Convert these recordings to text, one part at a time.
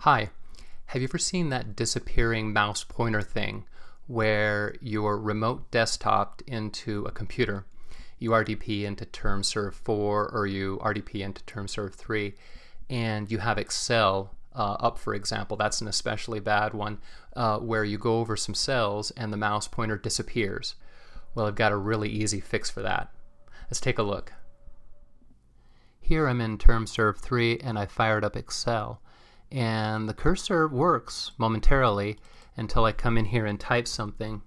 Hi, have you ever seen that disappearing mouse pointer thing where you're remote desktop into a computer? You RDP into term serve 4 or you RDP into term serve 3 and you have Excel up, for example. That's an especially bad one where you go over some cells and the mouse pointer disappears. Well, I've got a really easy fix for that. Let's take a look. Here I'm in term serve 3 and I fired up Excel. And the cursor works momentarily until I come in here and type something,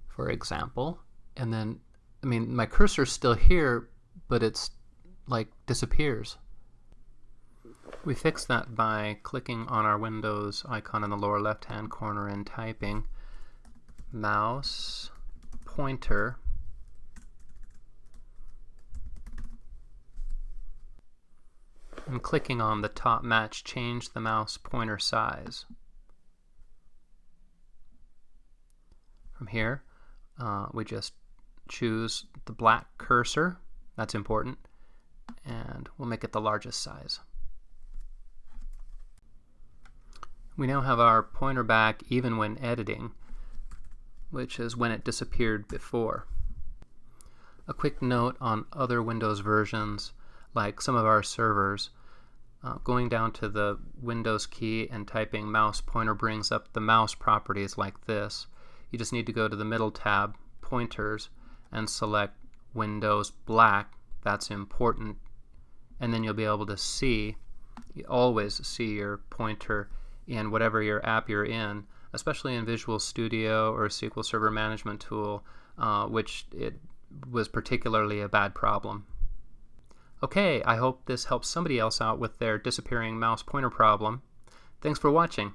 for example, and then, my cursor's still here, but it's like disappears. We fix that by clicking on our Windows icon in the lower left-hand corner and typing mouse pointer and clicking on the top match, change the mouse pointer size. From here, we just choose the black cursor, that's important, and we'll make it the largest size. We now have our pointer back even when editing, which is when it disappeared before. A quick note on other Windows versions, like some of our servers, going down to the Windows key and typing mouse pointer brings up the mouse properties like this. You just need to go to the middle tab, Pointers, and select Windows Black. That's important. And then you'll be able to see, you always see your pointer in whatever your app you're in, especially in Visual Studio or SQL Server Management Tool, which it was particularly a bad problem. Okay, I hope this helps somebody else out with their disappearing mouse pointer problem. Thanks for watching.